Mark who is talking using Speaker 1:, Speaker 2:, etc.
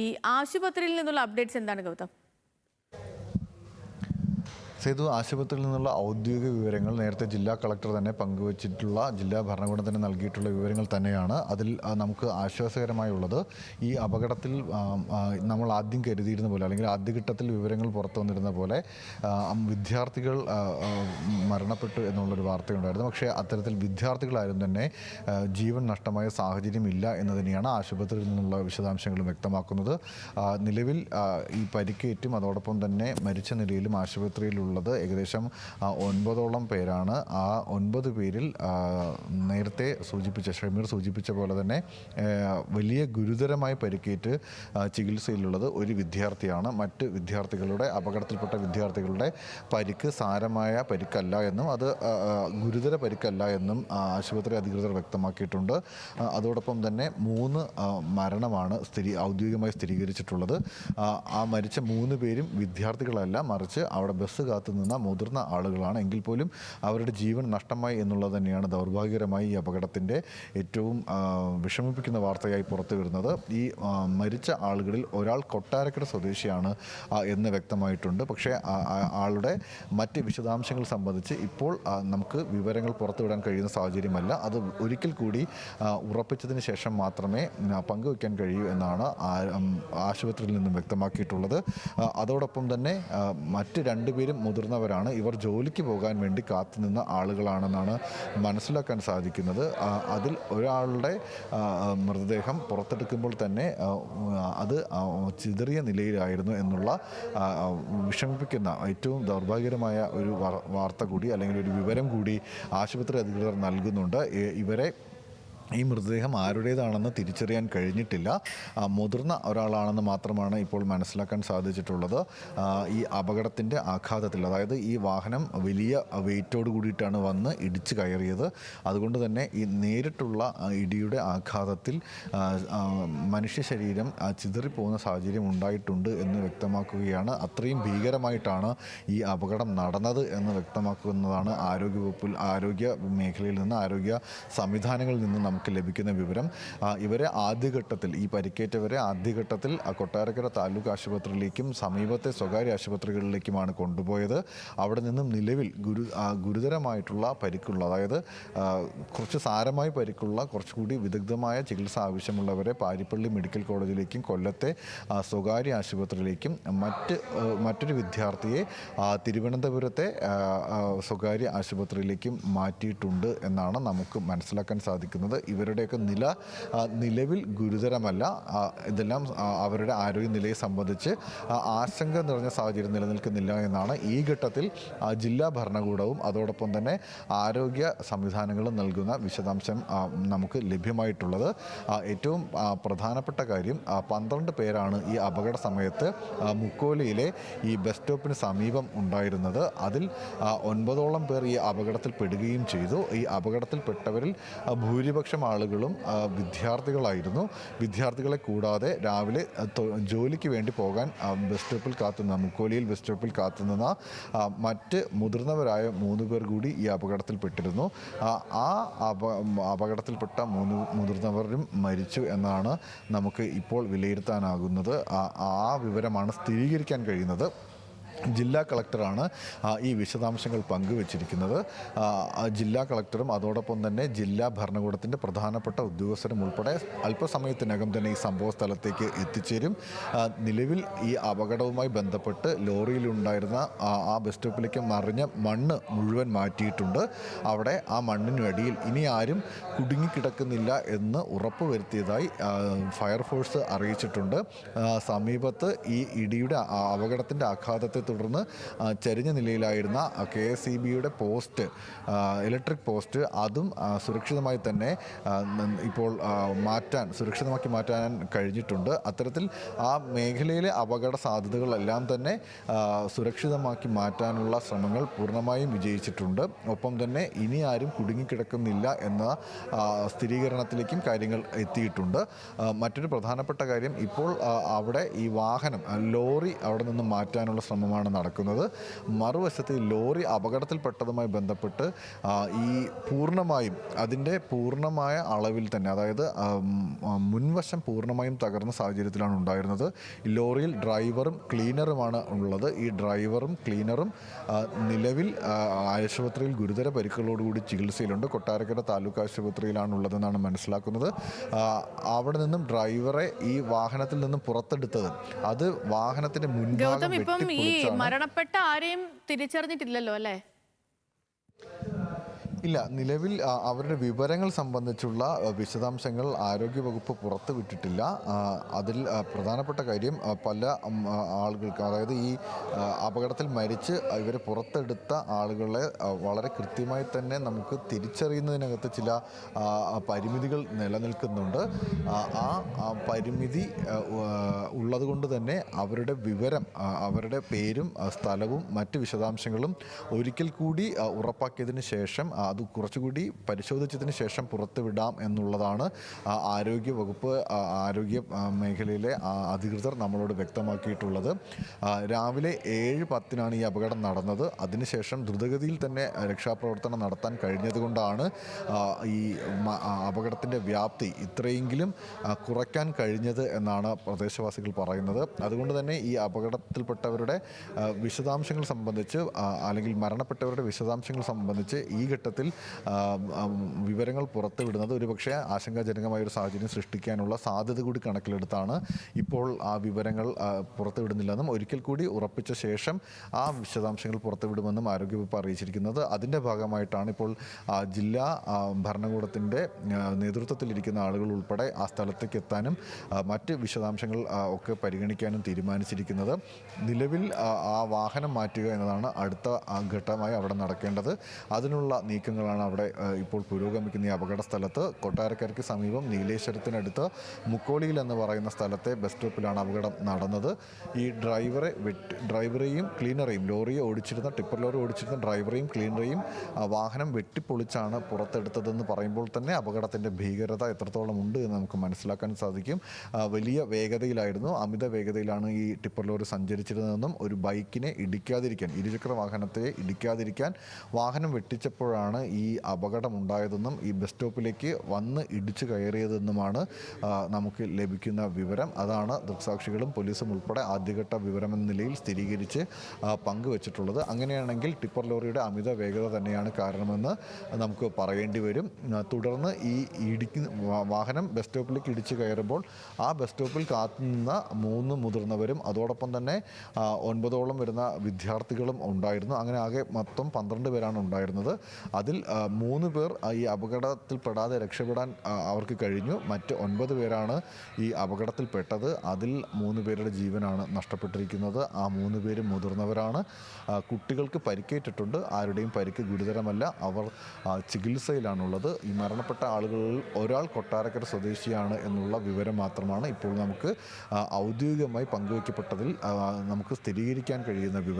Speaker 1: ഈ ആശുപത്രിയിൽ നിന്നുള്ള അപ്ഡേറ്റ്സ് എന്താണ് ഗൗതം?
Speaker 2: സേതു, ആശുപത്രിയിൽ നിന്നുള്ള ഔദ്യോഗിക വിവരങ്ങൾ നേരത്തെ ജില്ലാ കളക്ടർ തന്നെ പങ്കുവച്ചിട്ടുള്ള ജില്ലാ ഭരണകൂടം തന്നെ നൽകിയിട്ടുള്ള വിവരങ്ങൾ തന്നെയാണ്. അതിൽ നമുക്ക് ആശ്വാസകരമായുള്ളത് ഈ അപകടത്തിൽ നമ്മൾ ആദ്യം കരുതിയിരുന്ന പോലെ, അല്ലെങ്കിൽ ആദ്യഘട്ടത്തിൽ വിവരങ്ങൾ പുറത്തു വന്നിരുന്ന പോലെ വിദ്യാർത്ഥികൾ മരണപ്പെട്ടു എന്നുള്ളൊരു വാർത്തയുണ്ടായിരുന്നു. പക്ഷേ അത്തരത്തിൽ വിദ്യാർത്ഥികളാരും തന്നെ ജീവൻ നഷ്ടമായ സാഹചര്യം ഇല്ല എന്ന് തന്നെയാണ് ആശുപത്രിയിൽ നിന്നുള്ള വിശദാംശങ്ങൾ വ്യക്തമാക്കുന്നത്. നിലവിൽ ഈ പരിക്കേറ്റും അതോടൊപ്പം തന്നെ മരിച്ച നിലയിലും ആശുപത്രിയിലുള്ള ഏകദേശം 9ഓളം പേരാണ്. ആ 9 പേരിൽ നേരത്തെ ഷമീർ സൂചിപ്പിച്ച പോലെ തന്നെ വലിയ ഗുരുതരമായി പരിക്കേറ്റ് ചികിത്സയിലുള്ളത് ഒരു വിദ്യാർത്ഥിയാണ്. മറ്റ് വിദ്യാർത്ഥികളുടെ അപകടത്തിൽപ്പെട്ട വിദ്യാർത്ഥികളുടെ പരിക്ക് സാരമായ പരിക്കല്ല എന്നും അത് ഗുരുതര പരിക്കല്ല എന്നും ആശുപത്രി അധികൃതർ വ്യക്തമാക്കിയിട്ടുണ്ട്. അതോടൊപ്പം തന്നെ 3 മരണമാണ് ഔദ്യോഗികമായി സ്ഥിരീകരിച്ചിട്ടുള്ളത്. ആ മരിച്ച 3 പേരും വിദ്യാർത്ഥികളല്ല, മറിച്ച് അവിടെ ബസ് കാത്തുനിന്ന മുതിർന്ന ആളുകളാണ്. എങ്കിൽ പോലും അവരുടെ ജീവൻ നഷ്ടമായി എന്നുള്ളത് തന്നെയാണ് ദൗർഭാഗ്യകരമായി ഈ അപകടത്തിൻ്റെ ഏറ്റവും വിഷമിപ്പിക്കുന്ന വാർത്തയായി പുറത്തു വരുന്നത്. ഈ മരിച്ച ആളുകളിൽ ഒരാൾ കൊട്ടാരക്കര സ്വദേശിയാണ് എന്ന് വ്യക്തമായിട്ടുണ്ട്. പക്ഷേ ആളുടെ മറ്റ് വിശദാംശങ്ങൾ സംബന്ധിച്ച് ഇപ്പോൾ നമുക്ക് വിവരങ്ങൾ പുറത്തുവിടാൻ കഴിയുന്ന സാഹചര്യമല്ല. അത് ഒരിക്കൽ കൂടി ഉറപ്പിച്ചതിന് ശേഷം മാത്രമേ പങ്കുവയ്ക്കാൻ കഴിയൂ എന്നാണ് ആശുപത്രിയിൽ നിന്നും വ്യക്തമാക്കിയിട്ടുള്ളത്. അതോടൊപ്പം തന്നെ മറ്റ് 2 പേരും മുതിർന്നവരാണ്. ഇവർ ജോലിക്ക് പോകാൻ വേണ്ടി കാത്തുനിന്ന ആളുകളാണെന്നാണ് മനസ്സിലാക്കാൻ സാധിക്കുന്നത്. അതിൽ ഒരാളുടെ മൃതദേഹം പുറത്തെടുക്കുമ്പോൾ തന്നെ അത് ചിതറിയ നിലയിലായിരുന്നു എന്നുള്ള വിഷമിപ്പിക്കുന്ന ഏറ്റവും ദൗർഭാഗ്യകരമായ ഒരു വാർത്ത കൂടി, അല്ലെങ്കിൽ ഒരു വിവരം കൂടി ആശുപത്രി അധികൃതർ നൽകുന്നുണ്ട്. ഈ മൃതദേഹം ആരുടേതാണെന്ന് തിരിച്ചറിയാൻ കഴിഞ്ഞിട്ടില്ല. മുതിർന്ന ഒരാളാണെന്ന് മാത്രമാണ് ഇപ്പോൾ മനസ്സിലാക്കാൻ സാധിച്ചിട്ടുള്ളത്. ഈ അപകടത്തിൻ്റെ ആഘാതത്തിൽ, അതായത് ഈ വാഹനം വലിയ വെയിറ്റോട് കൂടിയിട്ടാണ് വന്ന് ഇടിച്ച് കയറിയത്. അതുകൊണ്ട് തന്നെ ഈ നേരിട്ടുള്ള ഇടിയുടെ ആഘാതത്തിൽ മനുഷ്യ ശരീരം ചിതറിപ്പോകുന്ന സാഹചര്യം ഉണ്ടായിട്ടുണ്ട് എന്ന് വ്യക്തമാക്കുകയാണ്. അത്രയും ഭീകരമായിട്ടാണ് ഈ അപകടം നടന്നത് എന്ന് വ്യക്തമാക്കുന്നതാണ് ആരോഗ്യ മേഖലയിൽ നിന്ന്, ആരോഗ്യ സംവിധാനങ്ങളിൽ നിന്ന് നമുക്ക് ലഭിക്കുന്ന വിവരം. ഇവരെ ആദ്യഘട്ടത്തിൽ, ഈ പരിക്കേറ്റവരെ ആദ്യഘട്ടത്തിൽ കൊട്ടാരക്കര താലൂക്ക് ആശുപത്രിയിലേക്കും സമീപത്തെ സ്വകാര്യ ആശുപത്രികളിലേക്കുമാണ് കൊണ്ടുപോയത്. അവിടെ നിന്നും നിലവിൽ ഗുരുതരമായിട്ടുള്ള പരിക്കുള്ള, അതായത് കുറച്ച് സാരമായി പരിക്കുള്ള, കുറച്ചുകൂടി വിദഗ്ധമായ ചികിത്സ ആവശ്യമുള്ളവരെ പാരിപ്പള്ളി മെഡിക്കൽ കോളേജിലേക്കും കൊല്ലത്തെ സ്വകാര്യ ആശുപത്രിയിലേക്കും മറ്റൊരു വിദ്യാർത്ഥിയെ തിരുവനന്തപുരത്തെ സ്വകാര്യ ആശുപത്രിയിലേക്കും മാറ്റിയിട്ടുണ്ട് എന്നാണ് നമുക്ക് മനസ്സിലാക്കാൻ സാധിക്കുന്നത്. ഇവരുടെയൊക്കെ നിലവിൽ ഗുരുതരമല്ല. ഇതെല്ലാം അവരുടെ ആരോഗ്യനിലയെ സംബന്ധിച്ച് ആശങ്ക നിറഞ്ഞ സാഹചര്യം നിലനിൽക്കുന്നില്ല എന്നാണ് ഈ ഘട്ടത്തിൽ ജില്ലാ ഭരണകൂടവും അതോടൊപ്പം തന്നെ ആരോഗ്യ സംവിധാനങ്ങളും നൽകുന്ന വിശദാംശം നമുക്ക് ലഭ്യമായിട്ടുള്ളത്. ഏറ്റവും പ്രധാനപ്പെട്ട കാര്യം, 12 പേരാണ് ഈ അപകട സമയത്ത് മുക്കോലയിലെ ഈ ബസ് സ്റ്റോപ്പിന് സമീപം ഉണ്ടായിരുന്നത്. അതിൽ 9ഓളം പേർ ഈ അപകടത്തിൽ പെടുകയും ചെയ്തു. ഈ അപകടത്തിൽപ്പെട്ടവരിൽ ഭൂരിപക്ഷം ആളുകളും വിദ്യാർത്ഥികളായിരുന്നു. വിദ്യാർത്ഥികളെ കൂടാതെ രാവിലെ ജോലിക്ക് വേണ്ടി പോകാൻ ബസ് സ്റ്റോപ്പിൽ കാത്തുനിന്ന, മുക്കോലിയിൽ ബസ് സ്റ്റോപ്പിൽ കാത്തുനിന്ന മറ്റ് മുതിർന്നവരായ 3 പേർ കൂടി ഈ അപകടത്തിൽപ്പെട്ടിരുന്നു. ആ അപകടത്തിൽപ്പെട്ട 3 മുതിർന്നവരും മരിച്ചു എന്നാണ് നമുക്ക് ഇപ്പോൾ വിലയിരുത്താനാകുന്നത്. ആ വിവരമാണ് സ്ഥിരീകരിക്കാൻ കഴിയുന്നത്. ജില്ലാ കളക്ടറാണ് ഈ വിശദാംശങ്ങൾ പങ്കുവച്ചിരിക്കുന്നത്. ജില്ലാ കളക്ടറും അതോടൊപ്പം തന്നെ ജില്ലാ ഭരണകൂടത്തിൻ്റെ പ്രധാനപ്പെട്ട ഉദ്യോഗസ്ഥരും ഉൾപ്പെടെ അല്പസമയത്തിനകം തന്നെ ഈ സംഭവ സ്ഥലത്തേക്ക് എത്തിച്ചേരും. നിലവിൽ ഈ അപകടവുമായി ബന്ധപ്പെട്ട് ലോറിയിലുണ്ടായിരുന്ന ആ ബസ് സ്റ്റോപ്പിലേക്ക് മറിഞ്ഞ മണ്ണ് മുഴുവൻ മാറ്റിയിട്ടുണ്ട്. അവിടെ ആ മണ്ണിനടിയിൽ ഇനി ആരും കുടുങ്ങിക്കിടക്കുന്നില്ല എന്ന് ഉറപ്പുവരുത്തിയതായി ഫയർഫോഴ്സ് അറിയിച്ചിട്ടുണ്ട്. സമീപത്ത് ഈ ഇടിയുടെ അപകടത്തിൻ്റെ ആഘാതത്തെ തുടർന്ന് ചരിഞ്ഞ നിലയിലായിരുന്ന KSEBയുടെ പോസ്റ്റ്, ഇലക്ട്രിക് പോസ്റ്റ്, അതും സുരക്ഷിതമായി തന്നെ ഇപ്പോൾ സുരക്ഷിതമാക്കി മാറ്റാൻ കഴിഞ്ഞിട്ടുണ്ട്. അത്തരത്തിൽ ആ മേഖലയിലെ അപകട സാധ്യതകളെല്ലാം തന്നെ സുരക്ഷിതമാക്കി മാറ്റാനുള്ള ശ്രമങ്ങൾ പൂർണ്ണമായും വിജയിച്ചിട്ടുണ്ട്. ഒപ്പം തന്നെ ഇനി ആരും കുടുങ്ങിക്കിടക്കുന്നില്ല എന്ന സ്ഥിരീകരണത്തിലേക്കും കാര്യങ്ങൾ എത്തിയിട്ടുണ്ട്. മറ്റൊരു പ്രധാനപ്പെട്ട കാര്യം, ഇപ്പോൾ അവിടെ ഈ വാഹനം, ലോറി അവിടെ നിന്ന് മാറ്റാനുള്ള ശ്രമം ശ്രമമാണ് നടക്കുന്നത്. മറുവശത്ത് ഈ ലോറി അപകടത്തിൽപ്പെട്ടതുമായി ബന്ധപ്പെട്ട് ഈ പൂർണ്ണമായും അതിൻ്റെ പൂർണ്ണമായ അളവിൽ തന്നെ, അതായത് മുൻവശം പൂർണ്ണമായും തകർന്ന സാഹചര്യത്തിലാണ് ഉണ്ടായിരുന്നത്. ഈ ലോറിയിൽ ഡ്രൈവറും ക്ലീനറുമാണ് ഉള്ളത്. ഈ ഡ്രൈവറും ക്ലീനറും നിലവിൽ ആശുപത്രിയിൽ ഗുരുതര പരിക്കുകളോടുകൂടി ചികിത്സയിലുണ്ട്. കൊട്ടാരക്കര താലൂക്ക് ആശുപത്രിയിലാണുള്ളതെന്നാണ് മനസ്സിലാക്കുന്നത്. അവിടെ നിന്നും ഡ്രൈവറെ ഈ വാഹനത്തിൽ നിന്നും പുറത്തെടുത്തത് അത് വാഹനത്തിന്റെ മുൻഭാഗം
Speaker 1: ഇപ്പം ഈ
Speaker 2: വെട്ടിപ്പൊളിച്ചാണ്.
Speaker 1: മരണപ്പെട്ട ആരെയും തിരിച്ചറിഞ്ഞിട്ടില്ലല്ലോ അല്ലേ?
Speaker 2: ഇല്ല, നിലവിൽ അവരുടെ വിവരങ്ങൾ സംബന്ധിച്ചുള്ള വിശദാംശങ്ങൾ ആരോഗ്യവകുപ്പ് പുറത്തുവിട്ടിട്ടില്ല. അതിൽ പ്രധാനപ്പെട്ട കാര്യം പല ആളുകൾക്ക്, അതായത് ഈ അപകടത്തിൽ മരിച്ച് ഇവരെ പുറത്തെടുത്ത ആളുകളെ വളരെ കൃത്യമായി തന്നെ നമുക്ക് തിരിച്ചറിയുന്നതിനകത്ത് ചില പരിമിതികൾ നിലനിൽക്കുന്നുണ്ട്. ആ പരിമിതി ഉള്ളതുകൊണ്ട് തന്നെ അവരുടെ വിവരം, അവരുടെ പേരും സ്ഥലവും മറ്റ് വിശദാംശങ്ങളും ഒരിക്കൽ കൂടി ഉറപ്പാക്കിയതിന് ശേഷം അത് കുറച്ചുകൂടി പരിശോധിച്ചതിന് ശേഷം പുറത്തുവിടാം എന്നുള്ളതാണ് ആരോഗ്യവകുപ്പ്, ആരോഗ്യ മേഖലയിലെ അധികൃതർ നമ്മളോട് വ്യക്തമാക്കിയിട്ടുള്ളത്. രാവിലെ 7:10 ഈ അപകടം നടന്നത്. അതിനുശേഷം ദ്രുതഗതിയിൽ തന്നെ രക്ഷാപ്രവർത്തനം നടത്താൻ കഴിഞ്ഞതുകൊണ്ടാണ് ഈ അപകടത്തിൻ്റെ വ്യാപ്തി ഇത്രയെങ്കിലും കുറയ്ക്കാൻ കഴിഞ്ഞത് എന്നാണ് പ്രദേശവാസികൾ പറയുന്നത്. അതുകൊണ്ട് തന്നെ ഈ അപകടത്തിൽപ്പെട്ടവരുടെ വിശദാംശങ്ങൾ സംബന്ധിച്ച്, അല്ലെങ്കിൽ മരണപ്പെട്ടവരുടെ വിശദാംശങ്ങൾ സംബന്ധിച്ച് ഈ ഘട്ടത്തിൽ വിവരങ്ങൾ പുറത്തുവിടുന്നത് ഒരുപക്ഷെ ആശങ്കാജനകമായൊരു സാഹചര്യം സൃഷ്ടിക്കാനുള്ള സാധ്യത കൂടി കണക്കിലെടുത്താണ് ഇപ്പോൾ ആ വിവരങ്ങൾ പുറത്തുവിടുന്നില്ലെന്നും ഒരിക്കൽ കൂടി ഉറപ്പിച്ച ശേഷം ആ വിശദാംശങ്ങൾ പുറത്തുവിടുമെന്നും ആരോഗ്യവകുപ്പ് അറിയിച്ചിരിക്കുന്നത്. അതിൻ്റെ ഭാഗമായിട്ടാണ് ഇപ്പോൾ ജില്ലാ ഭരണകൂടത്തിൻ്റെ നേതൃത്വത്തിലിരിക്കുന്ന ആളുകൾ ഉൾപ്പെടെ ആ സ്ഥലത്തേക്ക് എത്താനും മറ്റ് വിശദാംശങ്ങൾ ഒക്കെ പരിഗണിക്കാനും തീരുമാനിച്ചിരിക്കുന്നത്. നിലവിൽ ആ വാഹനം മാറ്റുക എന്നതാണ് അടുത്ത ഘട്ടമായി അവിടെ നടക്കേണ്ടത്. അതിനുള്ള നീക്കങ്ങളാണ് അവിടെ ഇപ്പോൾ പുരോഗമിക്കുന്ന ഈ അപകട സ്ഥലത്ത്. കൊട്ടാരക്കരയ്ക്ക് സമീപം നീലേശ്വരത്തിനടുത്ത് മുക്കോളിയിൽ എന്ന് പറയുന്ന സ്ഥലത്തെ ബസ് സ്റ്റോപ്പിലാണ് അപകടം നടന്നത്. ഈ ഡ്രൈവറെയും ക്ലീനറെയും, ടിപ്പർ ലോറി ഓടിച്ചിരുന്ന ഡ്രൈവറെയും ക്ലീനറെയും വാഹനം വെട്ടിപ്പൊളിച്ചാണ് പുറത്തെടുത്തതെന്ന് പറയുമ്പോൾ തന്നെ അപകടത്തിൻ്റെ ഭീകരത എത്രത്തോളം ഉണ്ട് എന്ന് നമുക്ക് മനസ്സിലാക്കാൻ സാധിക്കും. വലിയ വേഗതയിലായിരുന്നു, അമിത വേഗതയിലാണ് ഈ ടിപ്പർ ലോറി സഞ്ചരിച്ചിരുന്നതെന്നും ഒരു ബൈക്കിനെ ഇടിക്കാതിരിക്കാൻ, ഇരുചക്ര വാഹനത്തെ ഇടിക്കാതിരിക്കാൻ വാഹനം വെട്ടിച്ചപ്പോഴാണ് ഈ അപകടം ഉണ്ടായതെന്നും ഈ ബസ് സ്റ്റോപ്പിലേക്ക് വന്ന് ഇടിച്ചു കയറിയതെന്നുമാണ് നമുക്ക് ലഭിക്കുന്ന വിവരം. അതാണ് ദൃക്സാക്ഷികളും പോലീസും ഉൾപ്പെടെ ആദ്യഘട്ട വിവരമെന്ന നിലയിൽ സ്ഥിരീകരിച്ച് പങ്കുവച്ചിട്ടുള്ളത്. അങ്ങനെയാണെങ്കിൽ ടിപ്പർ ലോറിയുടെ അമിത വേഗത തന്നെയാണ് കാരണമെന്ന് നമുക്ക് പറയേണ്ടി വരും. തുടർന്ന് ഈ വാഹനം ബസ് സ്റ്റോപ്പിലേക്ക് ഇടിച്ചു കയറുമ്പോൾ ആ ബസ് സ്റ്റോപ്പിൽ കാത്തുനിന്ന 3 മുതിർന്നവരും അതോടൊപ്പം തന്നെ 9ഓളം വരുന്ന വിദ്യാർത്ഥികളും ഉണ്ടായിരുന്നു. അങ്ങനെ ആകെ മൊത്തം 12 പേരാണ് ഉണ്ടായിരുന്നത്. അതിൽ 3 പേർ ഈ അപകടത്തിൽപ്പെടാതെ രക്ഷപ്പെടാൻ അവർക്ക് കഴിഞ്ഞു. മറ്റ് 9 പേരാണ് ഈ അപകടത്തിൽപ്പെട്ടത്. അതിൽ 3 പേരുടെ ജീവനാണ് നഷ്ടപ്പെട്ടിരിക്കുന്നത്. ആ 3 പേരും മുതിർന്നവരാണ്. കുട്ടികൾക്ക് പരിക്കേറ്റിട്ടുണ്ട്. ആരുടെയും പരിക്ക് ഗുരുതരമല്ല. അവർ ചികിത്സയിലാണുള്ളത്. ഈ മരണപ്പെട്ട ആളുകളിൽ ഒരാൾ കൊട്ടാരക്കര സ്വദേശിയാണ് എന്നുള്ള വിവരം മാത്രമാണ് ഇപ്പോൾ നമുക്ക് ഔദ്യോഗികമായി പങ്കുവയ്ക്കപ്പെട്ടതിൽ നമുക്ക് സ്ഥിരീകരിക്കാൻ കഴിയുന്ന വിവരം.